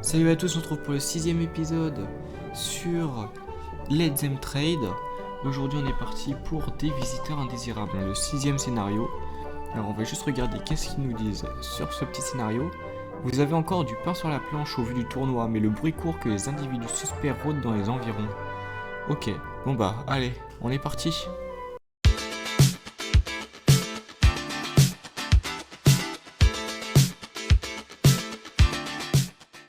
Salut à tous, on se retrouve pour le 6ème épisode sur Let Them Trade. Aujourd'hui on est parti pour des visiteurs indésirables, le 6ème scénario. Alors on va juste regarder qu'est-ce qu'ils nous disent sur ce petit scénario. Vous avez encore du pain sur la planche au vu du tournoi, mais le bruit court que les individus suspects rôdent dans les environs. Ok, bon bah allez, on est parti.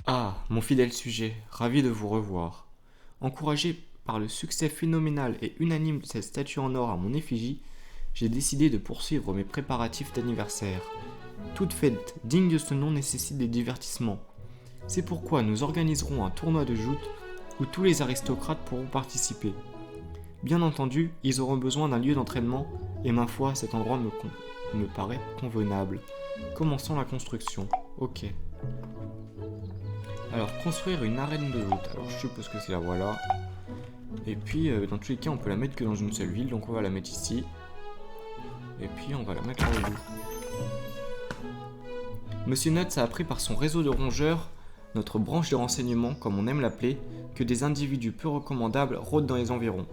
Ah, mon fidèle sujet, ravi de vous revoir. Encouragé par le succès phénoménal et unanime de cette statue en or à mon effigie, j'ai décidé de poursuivre mes préparatifs d'anniversaire. Toute fête digne de ce nom nécessite des divertissements. C'est pourquoi nous organiserons un tournoi de joutes où tous les aristocrates pourront participer. Bien entendu, ils auront besoin d'un lieu d'entraînement et ma foi, cet endroit me paraît convenable. Commençons la construction. Ok. Alors, construire une arène de joute. Alors, je suppose que c'est là, voilà. Et puis, dans tous les cas, on peut la mettre que dans une seule ville, donc on va la mettre ici. Et puis, on va la mettre là au bout. Monsieur Nuts a appris par son réseau de rongeurs, notre branche de renseignement, comme on aime l'appeler, que des individus peu recommandables rôdent dans les environs.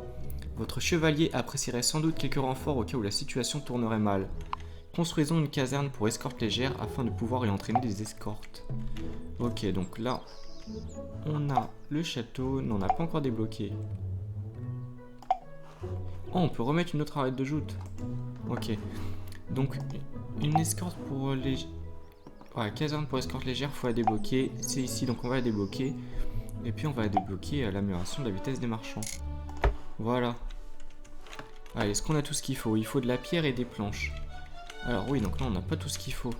Votre chevalier apprécierait sans doute quelques renforts au cas où la situation tournerait mal. Construisons une caserne pour escorte légère afin de pouvoir y entraîner des escortes. Ok, donc là, on a le château. Non, on n'a pas encore débloqué. Oh, on peut remettre une autre arête de joute. Ok. Donc, une escorte pour les... Ouais, caserne pour escorte légère, faut la débloquer. C'est ici, donc on va la débloquer. Et puis on va débloquer l'amélioration de la vitesse des marchands. Voilà. Allez, est-ce qu'on a tout ce qu'il faut? Il faut de la pierre et des planches. Alors oui, donc là on n'a pas tout ce qu'il faut.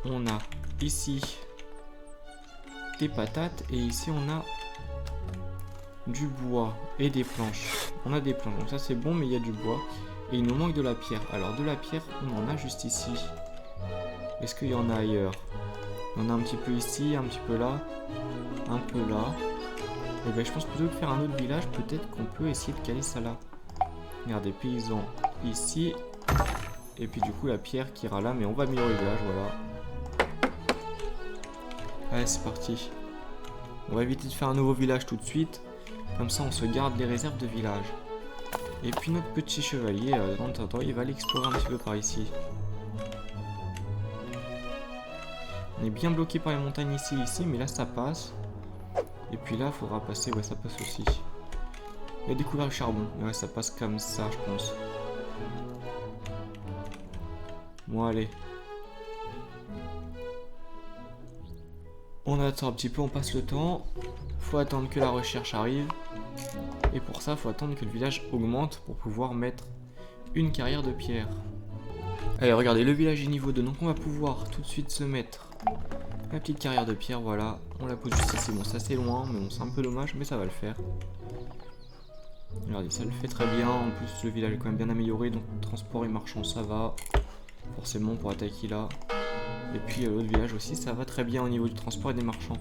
On a ici des patates et ici on a du bois et des planches. On a des planches, donc ça c'est bon, mais il y a du bois. Et il nous manque de la pierre. Alors de la pierre, on en a juste ici. Est-ce qu'il y en a ailleurs? On a un petit peu ici, un petit peu là, un peu là. Et ben je pense plutôt que faire un autre village, peut-être qu'on peut essayer de caler ça là. Regardez, paysans ici. Et puis du coup la pierre qui ira là, mais on va améliorer le village, voilà. Allez, c'est parti. On va éviter de faire un nouveau village tout de suite. Comme ça on se garde les réserves de village. Et puis notre petit chevalier, dans le temps, il va aller explorer un petit peu par ici. On est bien bloqué par les montagnes ici, mais là ça passe. Et puis là il faudra passer, ouais ça passe aussi. Il a découvert le charbon, ouais ça passe comme ça je pense. Bon allez. On attend un petit peu, on passe le temps. Faut attendre que la recherche arrive. Et pour ça, faut attendre que le village augmente pour pouvoir mettre une carrière de pierre. Allez, regardez, le village est niveau 2, donc on va pouvoir tout de suite se mettre la petite carrière de pierre, voilà. On la pose juste ici, bon ça c'est loin, mais bon c'est un peu dommage, mais ça va le faire. Regardez, ça le fait très bien, en plus le village est quand même bien amélioré, donc transport et marchand ça va. Forcément pour attaquer là. Et puis l'autre village aussi, ça va très bien au niveau du transport et des marchands.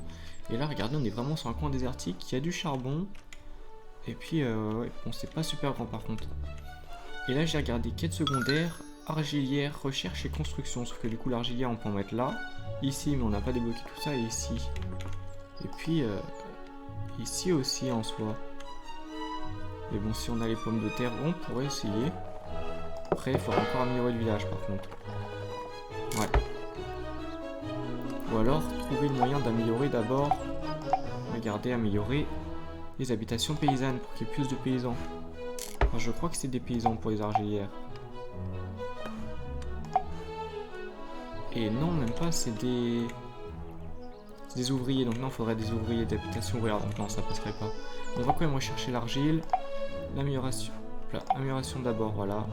Et là, regardez, on est vraiment sur un coin désertique, il y a du charbon. Et puis, ouais, bon, c'est pas super grand par contre. Et là, j'ai regardé quête secondaire, argilière, recherche et construction. Sauf que du coup, l'argilière, on peut en mettre là, ici, mais on n'a pas débloqué tout ça, et ici. Et puis, ici aussi en soi. Et bon, si on a les pommes de terre, on pourrait essayer. Après, il faudra encore améliorer le village par contre. Ouais. Ou alors, trouver le moyen d'améliorer d'abord. Regardez, améliorer les habitations paysannes pour qu'il y ait plus de paysans. Enfin, je crois que c'est des paysans pour les argilières. Et non, même pas, c'est des... C'est des ouvriers, donc non, il faudrait des ouvriers d'habitation ouvrière, donc non, ça passerait pas. On va quand même rechercher l'argile. L'amélioration. Amélioration d'abord, voilà.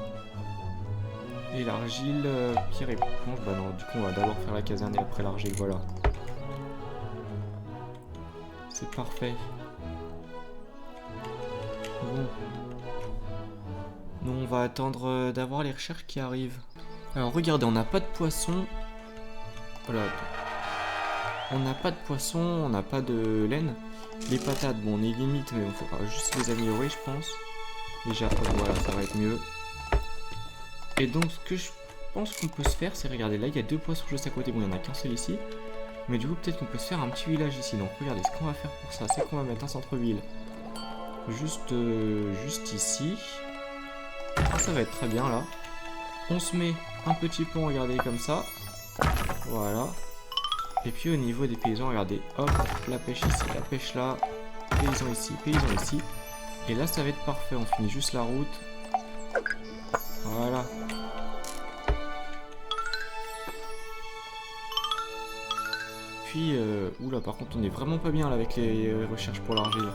Et l'argile, pierre et planche, bah non, du coup on va d'abord faire la caserne et après l'argile, voilà. C'est parfait. Bon. Nous on va attendre d'avoir les recherches qui arrivent. Alors regardez, on n'a pas de poisson. Voilà. On n'a pas de poisson, on n'a pas de laine. Les patates, bon on est limite, mais il faudra juste les améliorer je pense. Déjà, voilà, ça va être mieux. Et donc ce que je pense qu'on peut se faire, c'est regarder là, il y a deux poissons juste à côté, bon il n'y en a qu'un seul ici. Mais du coup, peut-être qu'on peut se faire un petit village ici. Donc, regardez, ce qu'on va faire pour ça, c'est qu'on va mettre un centre-ville juste ici. Ça va être très bien, là. On se met un petit pont, regardez, comme ça. Voilà. Et puis, au niveau des paysans, regardez, hop, la pêche ici, la pêche là. Paysans ici, paysans ici. Et là, ça va être parfait. On finit juste la route. Voilà. Puis, oula, par contre, on est vraiment pas bien là avec les recherches pour l'argile.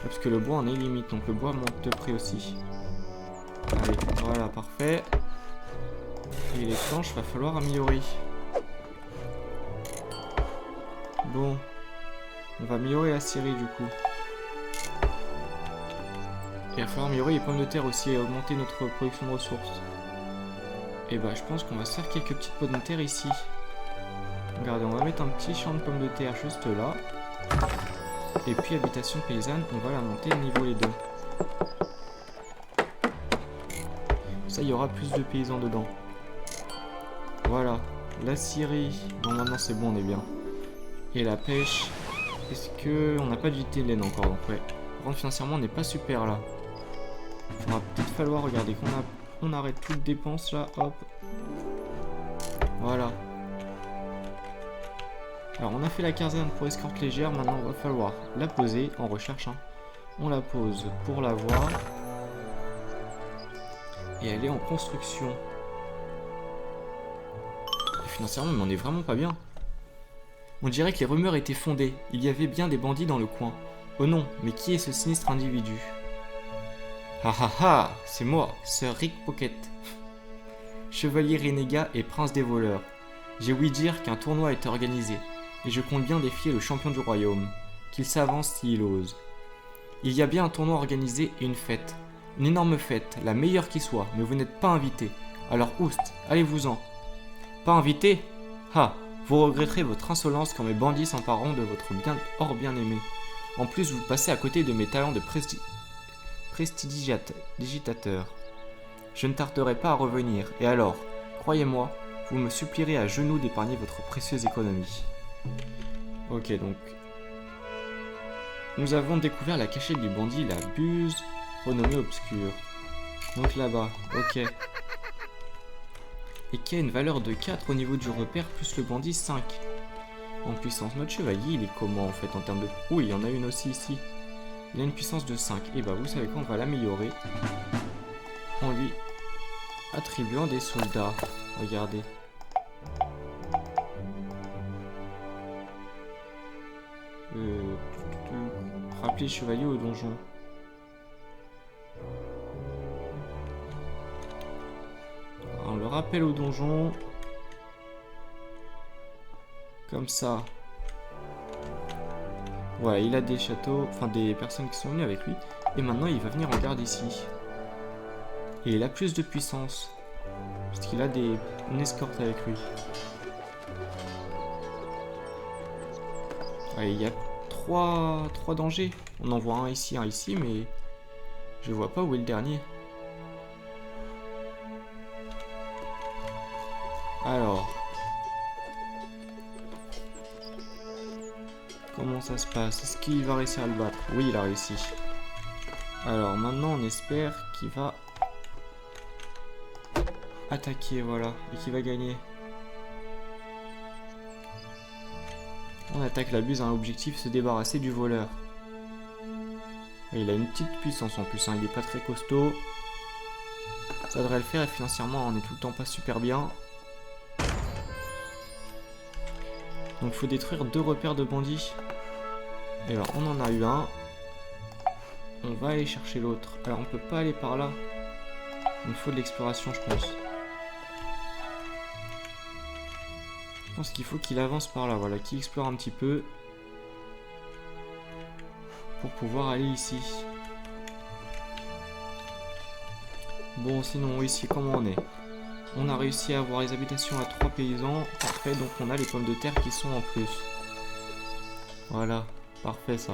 Parce que le bois en est limite, donc le bois monte de prix aussi. Allez, voilà, parfait. Et les planches, va falloir améliorer. Bon. On va améliorer la scierie du coup. Et il va falloir améliorer les pommes de terre aussi et augmenter notre production de ressources. Et bah je pense qu'on va se faire quelques petites pommes de terre ici. Regardez, on va mettre un petit champ de pommes de terre juste là. Et puis habitation paysanne, on va la monter niveau les deux. Ça, il y aura plus de paysans dedans. Voilà, la scierie. Bon, maintenant c'est bon, on est bien. Et la pêche. Est-ce que on n'a pas d'unité de laine encore, donc ouais. Par contre, financièrement, on n'est pas super là. Il va peut-être falloir regarder qu'on arrête toutes dépenses là, hop. Voilà. Alors on a fait la caserne pour escorte légère, maintenant il va falloir la poser en recherche. Hein. On la pose pour la voir. Et elle est en construction. Et financièrement, mais on est vraiment pas bien. On dirait que les rumeurs étaient fondées. Il y avait bien des bandits dans le coin. Oh non, mais qui est ce sinistre individu? Ah ah ah, c'est moi, Sir Rick Pocket. Chevalier renégat et prince des voleurs. J'ai ouï dire qu'un tournoi est organisé. Et je compte bien défier le champion du royaume, qu'il s'avance s'il ose. Il y a bien un tournoi organisé et une fête. Une énorme fête, la meilleure qui soit, mais vous n'êtes pas invité. Alors oust, allez-vous-en. Pas invité? Ah, vous regretterez votre insolence quand mes bandits s'empareront de votre bien-aimé. En plus, vous passez à côté de mes talents de prestidigitateur. Je ne tarderai pas à revenir, et alors, croyez-moi, vous me supplierez à genoux d'épargner votre précieuse économie. Ok, donc... Nous avons découvert la cachette du bandit, la buse, renommée obscure. Donc là-bas, ok. Et qui a une valeur de 4 au niveau du repère, plus le bandit 5. En puissance, notre chevalier, il est comment en fait en termes de... Oui, il y en a une aussi ici. Il a une puissance de 5. Et bah vous savez quoi, on va l'améliorer. En lui attribuant des soldats. Regardez. Rappeler chevalier au donjon. On le rappelle au donjon. Comme ça. Voilà, il a des châteaux, enfin des personnes qui sont venues avec lui. Et maintenant, il va venir en garde ici. Et il a plus de puissance. Parce qu'il a une escorte avec lui. Ouais, il y a trois dangers. On en voit un ici, mais je vois pas où est le dernier. Alors, comment ça se passe? Est-ce qu'il va réussir à le battre? Oui, il a réussi. Alors maintenant, on espère qu'il va attaquer, voilà, et qu'il va gagner. On attaque la buse, un objectif, se débarrasser du voleur. Et il a une petite puissance en plus, hein. Il est pas très costaud. Ça devrait le faire, et financièrement on est tout le temps pas super bien. Donc il faut détruire 2 repères de bandits. Et alors on en a eu un. On va aller chercher l'autre. Alors on peut pas aller par là. Il faut de l'exploration je pense. Je pense qu'il faut qu'il avance par là, voilà, qu'il explore un petit peu. Pour pouvoir aller ici. Bon sinon ici comment on est? On a réussi à avoir les habitations à 3 paysans. Parfait, donc on a les pommes de terre qui sont en plus. Voilà, parfait ça.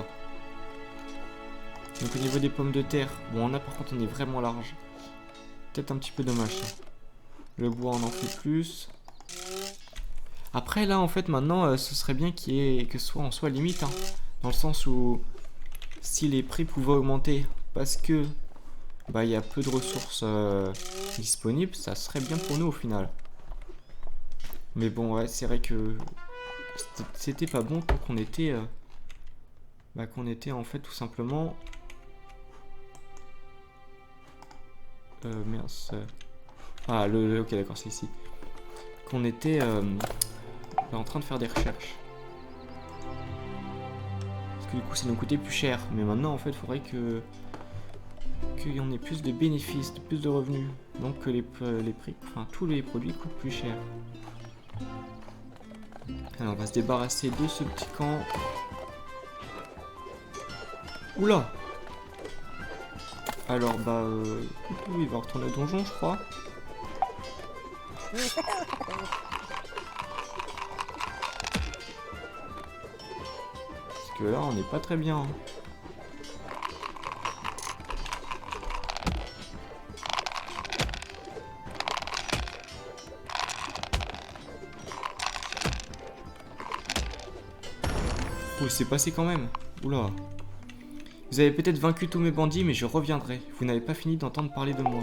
Donc au niveau des pommes de terre, bon on a par contre on est vraiment large. Peut-être un petit peu dommage ça. Le bois on en fait plus. Après là en fait maintenant ce serait bien que ce soit en soit limite hein, dans le sens où si les prix pouvaient augmenter parce que bah il y a peu de ressources disponibles, ça serait bien pour nous au final. Mais bon ouais c'est vrai que c'était pas bon tant qu'on était en fait tout simplement mince ah ok d'accord c'est ici qu'on était en train de faire des recherches. Parce que du coup ça nous coûtait plus cher. Mais maintenant en fait il faudrait qu'il y en ait plus de bénéfices, plus de revenus. Donc que les prix, enfin tous les produits coûtent plus cher. Alors on va se débarrasser de ce petit camp. Oula. Alors bah il va retourner au donjon je crois. Parce que là on n'est pas très bien. Hein. Oh il s'est passé quand même. Oula. Vous avez peut-être vaincu tous mes bandits mais je reviendrai. Vous n'avez pas fini d'entendre parler de moi.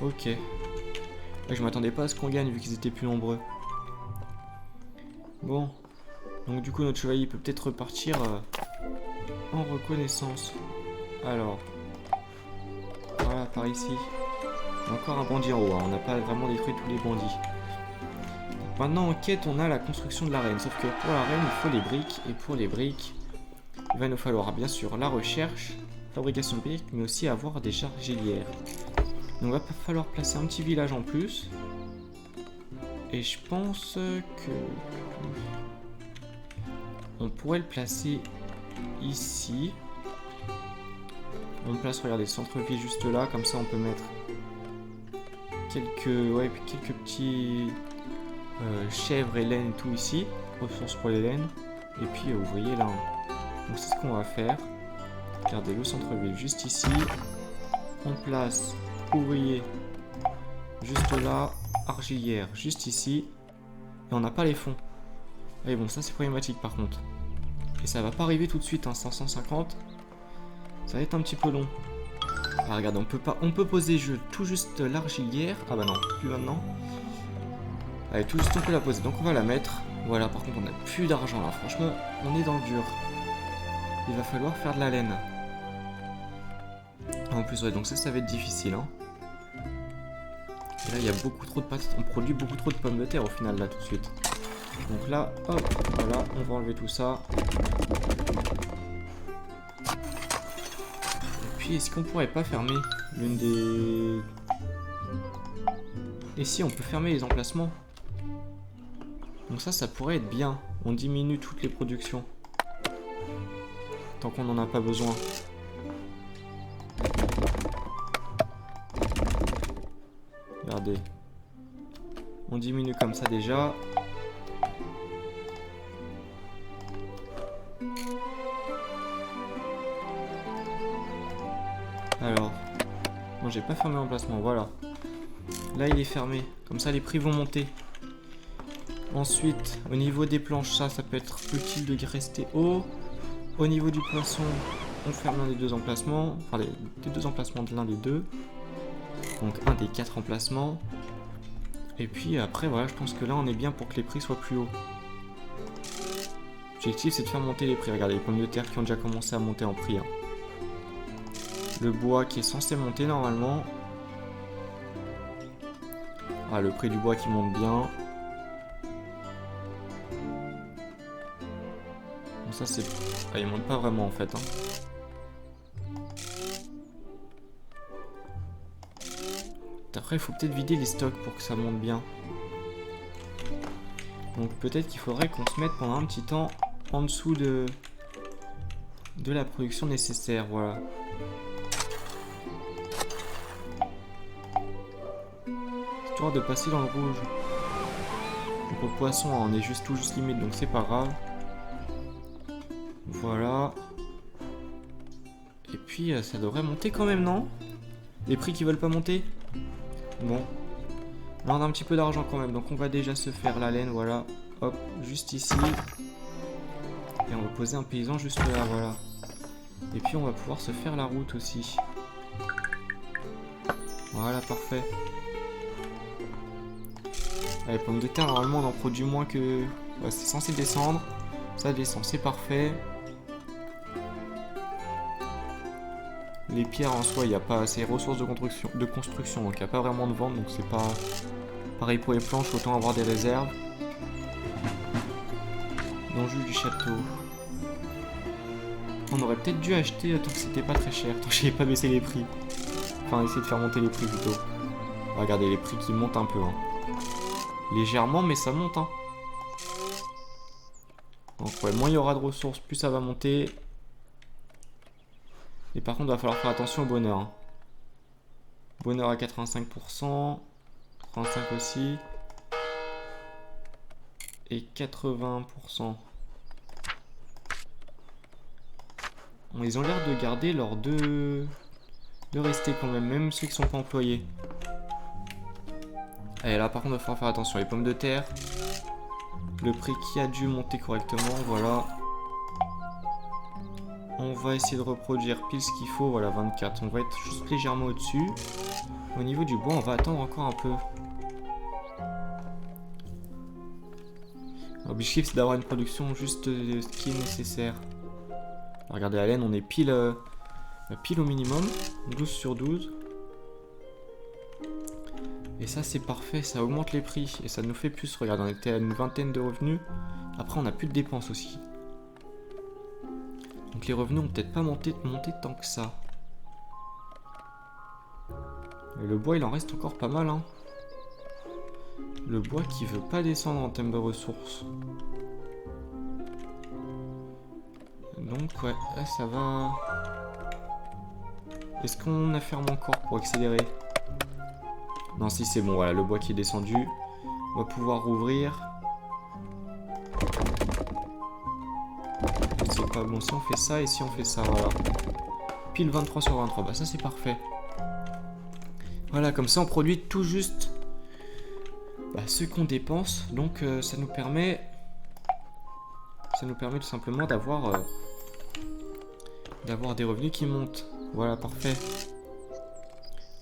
Ok. Ouais, je m'attendais pas à ce qu'on gagne vu qu'ils étaient plus nombreux. Bon. Donc du coup notre chevalier peut peut-être repartir en reconnaissance. Alors. Voilà par ici. Encore un bandit en haut. Hein. On n'a pas vraiment détruit tous les bandits. Donc, maintenant en quête on a la construction de l'arène. Sauf que pour l'arène il faut les briques. Et pour les briques il va nous falloir bien sûr la recherche, fabrication de briques, mais aussi avoir des argilières. Donc il va falloir placer un petit village en plus. Et je pense que on pourrait le placer ici. On place, regardez, le centre-ville juste là, comme ça on peut mettre quelques petits chèvres et laines et tout ici, ressources pour les laines. Et puis vous voyez là, donc c'est ce qu'on va faire. Regardez le centre-ville juste ici. On place ouvrier juste là, argilière juste ici. Et on n'a pas les fonds. Et bon, ça c'est problématique par contre. Et ça va pas arriver tout de suite, hein, 550. Ça va être un petit peu long. Ah regardez, on peut poser tout juste l'argilière. Ah bah non, plus maintenant. Allez, tout juste on peut la poser, donc on va la mettre. Voilà, par contre on n'a plus d'argent là, franchement, on est dans le dur. Il va falloir faire de la laine. En plus, ouais, donc ça va être difficile, hein. Et là, il y a beaucoup trop de patates, on produit beaucoup trop de pommes de terre au final là tout de suite. Donc là, hop, voilà, on va enlever tout ça. Et puis, est-ce qu'on pourrait pas fermer l'une des... Et si, on peut fermer les emplacements. Donc ça pourrait être bien. On diminue toutes les productions. Tant qu'on n'en a pas besoin. Regardez. On diminue comme ça déjà. Alors. Bon, j'ai pas fermé l'emplacement, voilà. Là, il est fermé. Comme ça, les prix vont monter. Ensuite, au niveau des planches, ça peut être utile de rester haut. Au niveau du poisson, on ferme l'un des deux emplacements. Enfin, les deux emplacements de l'un des deux. Donc, un des 4 emplacements. Et puis après, voilà, je pense que là, on est bien pour que les prix soient plus hauts. L'objectif, c'est de faire monter les prix. Regardez, les pommes de terre qui ont déjà commencé à monter en prix. Hein. Le bois qui est censé monter normalement. Ah, le prix du bois qui monte bien. Ça c'est... Ah, il monte pas vraiment en fait. Hein. Après il faut peut-être vider les stocks pour que ça monte bien. Donc peut-être qu'il faudrait qu'on se mette pendant un petit temps en dessous de la production nécessaire. Voilà. Histoire de passer dans le rouge. Donc au poisson on est tout juste limite donc c'est pas grave. Voilà. Et puis ça devrait monter quand même, non? Les prix qui veulent pas monter? Bon. Là on a un petit peu d'argent quand même, donc on va déjà se faire la laine, voilà. Hop, juste ici. Et on va poser un paysan juste là, voilà. Et puis on va pouvoir se faire la route aussi. Voilà, parfait. Allez, pommes de terre, normalement on en produit moins que... Ouais, c'est censé descendre. Ça descend, c'est parfait. Les pierres en soi, il n'y a pas assez de ressources de construction, donc il n'y a pas vraiment de vente, donc c'est pas... Pareil pour les planches, autant avoir des réserves. Donjon du château. On aurait peut-être dû acheter tant que c'était pas très cher, tant que j'avais pas baissé les prix. Enfin, essayer de faire monter les prix plutôt. Regardez les prix qui montent un peu. Hein. Légèrement, mais ça monte. Hein. Donc ouais, moins il y aura de ressources, plus ça va monter. Et par contre, il va falloir faire attention au bonheur. Hein. Bonheur à 85%. 35 aussi. Et 80%. Ils ont l'air de garder leurs deux... De rester quand même, même ceux qui sont pas employés. Et là par contre il va falloir faire attention, les pommes de terre. Le prix qui a dû monter correctement, voilà. On va essayer de reproduire pile ce qu'il faut, voilà 24. On va être juste légèrement au-dessus. Au niveau du bois, on va attendre encore un peu. L'objectif c'est d'avoir une production juste de ce qui est nécessaire. Alors, regardez la laine, on est pile au minimum. 12 sur 12. Et ça c'est parfait, ça augmente les prix et ça nous fait plus. Regarde, on était à une vingtaine de revenus. Après on n'a plus de dépenses aussi. Donc les revenus ont peut-être pas monté tant que ça. Et le bois il en reste encore pas mal hein. Le bois qui veut pas descendre en termes de ressources. Donc ouais, là ça va. Est-ce qu'on a fermé encore pour accélérer? Non, si c'est bon, voilà, le bois qui est descendu. On va pouvoir rouvrir. C'est pas bon, si on fait ça et si on fait ça, voilà. Pile 23 sur 23, bah ça c'est parfait. Voilà, comme ça on produit tout juste ce qu'on dépense. Donc ça nous permet tout simplement d'avoir des revenus qui montent. Voilà, parfait.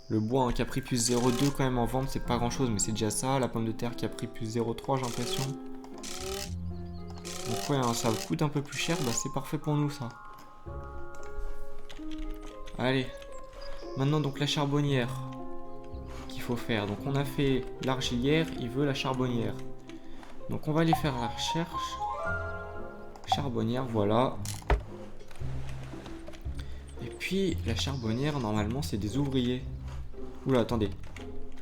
Le bois hein, qui a pris plus 0,2 quand même en vente, c'est pas grand chose, mais c'est déjà ça. La pomme de terre qui a pris plus 0,3, j'ai l'impression. Donc ouais, hein, ça coûte un peu plus cher, bah c'est parfait pour nous ça. Allez. Maintenant donc la charbonnière qu'il faut faire. Donc on a fait l'argilière, il veut la charbonnière. Donc on va aller faire la recherche. Charbonnière, voilà. Et puis la charbonnière, normalement c'est des ouvriers. Oula, attendez.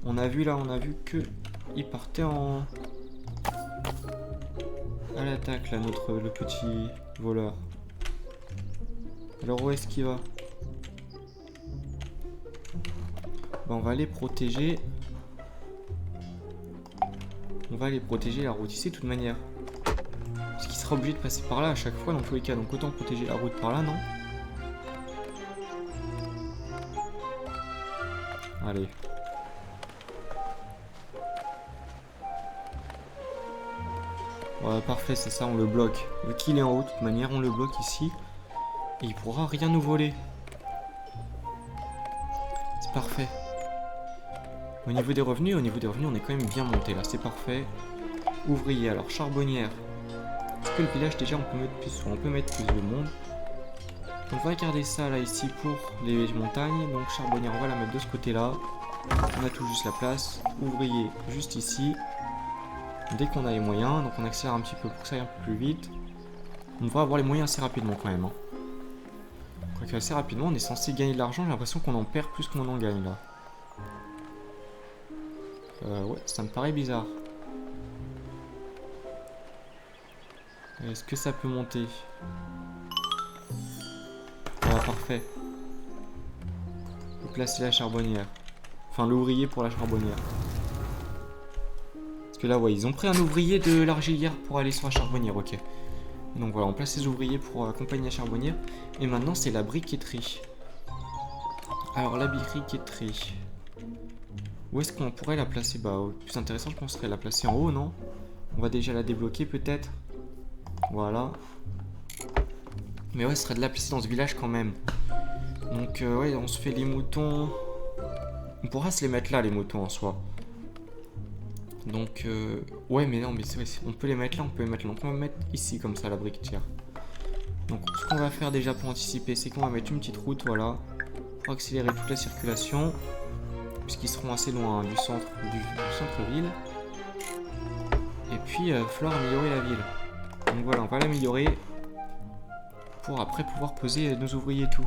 On a vu que il partait en... à l'attaque là, le petit voleur. Alors où est-ce qu'il va? Bah, on va aller protéger. On va aller protéger la route ici de toute manière. Parce qu'il sera obligé de passer par là à chaque fois dans tous les cas. Donc autant protéger la route par là, non? Allez. Ouais, parfait, c'est ça, on le bloque. Vu qu'il est en haut, de toute manière, on le bloque ici. Et il pourra rien nous voler. C'est parfait. Au niveau des revenus, on est quand même bien monté là, c'est parfait. Ouvrier, alors charbonnière. Est-ce que le village, déjà, on peut mettre plus de monde. On va garder ça là ici pour les montagnes. Donc charbonnière, on va la mettre de ce côté là. On a tout juste la place. Ouvrier juste ici. Dès qu'on a les moyens, donc on accélère un petit peu pour que ça aille un peu plus vite. On devrait avoir les moyens assez rapidement quand même. Hein. Quoique assez rapidement, on est censé gagner de l'argent. J'ai l'impression qu'on en perd plus qu'on en gagne là. Ouais, ça me paraît bizarre. Est-ce que ça peut monter? Voilà, parfait. On peut placer la charbonnière. Enfin, l'ouvrier pour la charbonnière. Parce que là, ouais, ils ont pris un ouvrier de l'argilière pour aller sur la charbonnière, ok. Donc voilà, on place les ouvriers pour accompagner la charbonnière. Et maintenant, c'est la briqueterie. Alors, la briqueterie. Où est-ce qu'on pourrait la placer? Bah, le plus intéressant, je pense, serait la placer en haut, non? On va déjà la débloquer, peut-être. Voilà. Mais ouais, ce serait de la placer dans ce village, quand même. Donc, ouais, on se fait les moutons. On pourra se les mettre là, les moutons, en soi. Donc, ouais, mais non, mais c'est vrai, on peut les mettre là, on peut les mettre là. Donc, on va mettre ici, comme ça, la briquetière. Donc, ce qu'on va faire déjà pour anticiper, c'est qu'on va mettre une petite route, voilà. Pour accélérer toute la circulation. Puisqu'ils seront assez loin du centre-ville. Et puis, il va falloir améliorer la ville. Donc voilà, on va l'améliorer. Pour après pouvoir poser nos ouvriers et tout.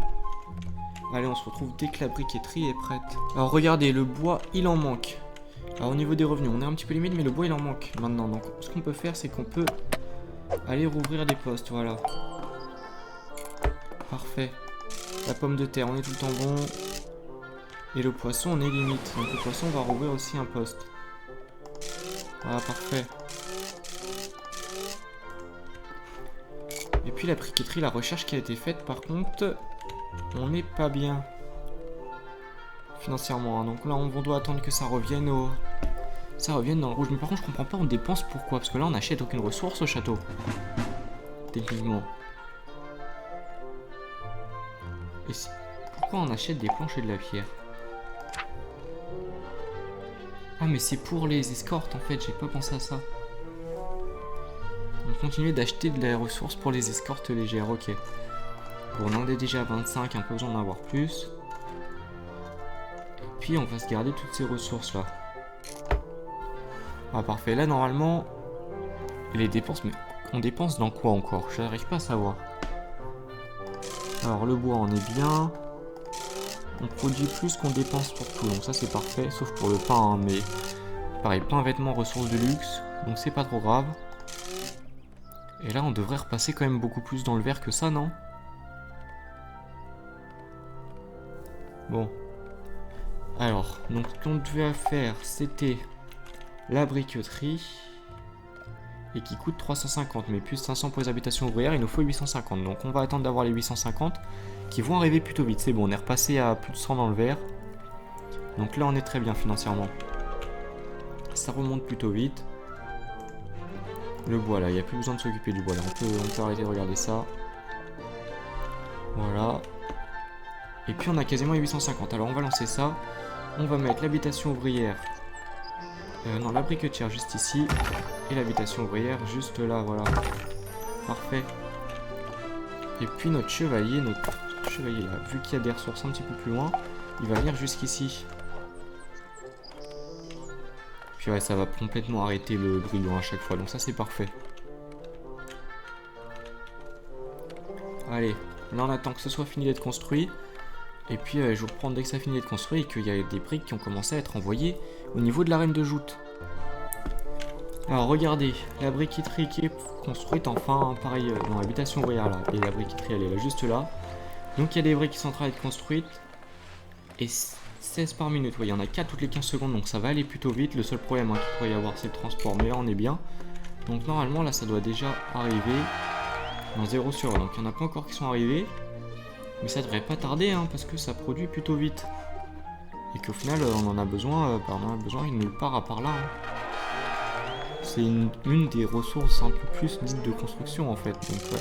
Allez, on se retrouve dès que la briqueterie est prête. Alors, regardez, le bois, il en manque. Alors, au niveau des revenus, on est un petit peu limite, mais le bois, il en manque maintenant. Donc, ce qu'on peut faire, c'est qu'on peut aller rouvrir des postes, voilà. Parfait. La pomme de terre, on est tout le temps bon. Et le poisson, on est limite. Donc le poisson, on va rouvrir aussi un poste. Voilà, parfait. Et puis la briqueterie, la recherche qui a été faite, par contre, on n'est pas bien. Financièrement, hein. Donc là, on doit attendre que ça revienne au... Ça revienne dans le rouge. Mais par contre, je comprends pas, on dépense pourquoi? Parce que là, on n'achète aucune ressource au château. Techniquement. Et pourquoi on achète des planches et de la pierre? Ah, mais c'est pour les escortes en fait, j'ai pas pensé à ça. On continue d'acheter de la ressource pour les escortes légères, ok. Bon, on en est déjà à 25, un peu besoin d'en avoir plus. Et puis on va se garder toutes ces ressources là. Ah, parfait, là normalement, les dépenses, mais on dépense dans quoi encore? J'arrive pas à savoir. Alors le bois, on est bien. On produit plus qu'on dépense pour tout, donc ça c'est parfait, sauf pour le pain, hein, mais pareil, pain, vêtements, ressources de luxe, donc c'est pas trop grave. Et là on devrait repasser quand même beaucoup plus dans le vert que ça, non? Bon. Alors, donc ce qu'on devait faire, c'était la briqueterie, et qui coûte 350, mais plus 500 pour les habitations ouvrières, il nous faut 850, donc on va attendre d'avoir les 850, qui vont arriver plutôt vite. C'est bon, on est repassé à plus de 100 dans le vert. Donc là, on est très bien financièrement. Ça remonte plutôt vite. Le bois, là, il n'y a plus besoin de s'occuper du bois. Là, on peut arrêter de regarder ça. Voilà. Et puis, on a quasiment les 850. Alors, on va lancer ça. On va mettre l'habitation ouvrière. Non, la briquetière juste ici. Et l'habitation ouvrière juste là, voilà. Parfait. Et puis, notre chevalier là, vu qu'il y a des ressources un petit peu plus loin, il va venir jusqu'ici. Puis ouais, ça va complètement arrêter le brillant à chaque fois, donc ça c'est parfait. Allez, là on attend que ce soit fini d'être construit. Et puis je vais vous reprendre dès que ça finit d'être construit et qu'il y a des briques qui ont commencé à être envoyées au niveau de l'arène de joute. Alors regardez, la briqueterie qui est construite, enfin pareil dans l'habitation ouvrière là, et la briqueterie elle est là juste là. Donc il y a des briques qui sont en train d'être construites. Et 16 par minute, ouais, il y en a 4 toutes les 15 secondes, donc ça va aller plutôt vite. Le seul problème qu'il pourrait y avoir c'est le transport, mais là on est bien. Donc normalement là ça doit déjà arriver dans 0 sur 1. Donc il n'y en a pas encore qui sont arrivés. Mais ça devrait pas tarder hein, parce que ça produit plutôt vite. Et qu'au final on en a besoin, nulle part à part là. Hein. C'est une des ressources un peu plus dites de construction en fait. Donc ouais.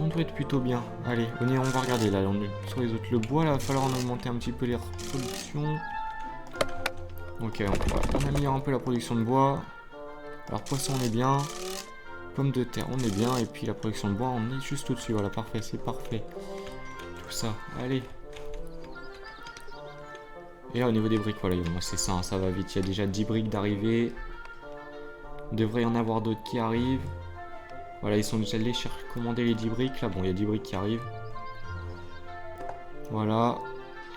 On doit être plutôt bien. Allez, on va regarder là, on est sur les autres. Le bois là, il va falloir en augmenter un petit peu les productions. Ok, on améliore un peu la production de bois. Alors poisson on est bien. Pommes de terre on est bien. Et puis la production de bois on est juste au-dessus. Voilà, parfait, c'est parfait. Tout ça, allez. Et là au niveau des briques, voilà, c'est ça, hein, ça va vite. Il y a déjà 10 briques d'arrivée. Il devrait y en avoir d'autres qui arrivent. Voilà, ils sont déjà allés commander les 10 briques. Là, bon, il y a 10 briques qui arrivent. Voilà.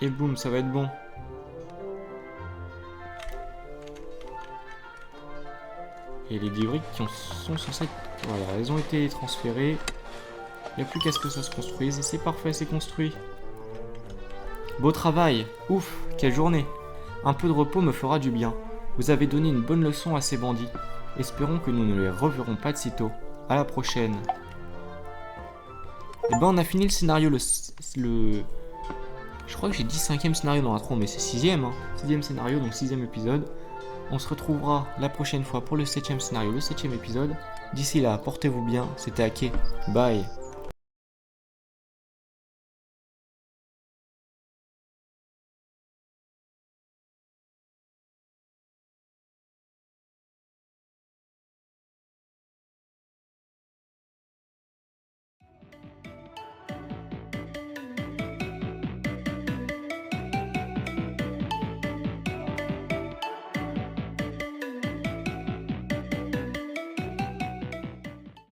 Et boum, ça va être bon. Et les 10 briques qui sont censées... Voilà, elles ont été transférées. Il n'y a plus qu'à ce que ça se construise. Et c'est parfait, c'est construit. Beau travail. Ouf, quelle journée. Un peu de repos me fera du bien. Vous avez donné une bonne leçon à ces bandits. Espérons que nous ne les reverrons pas de sitôt. À la prochaine. Et ben on a fini le scénario, Je crois que j'ai dit 5e scénario dans l'intro, mais c'est 6e, hein. 6e scénario, donc 6e épisode. On se retrouvera la prochaine fois pour le 7e scénario, le 7e épisode. D'ici là, portez-vous bien, c'était Ake, bye.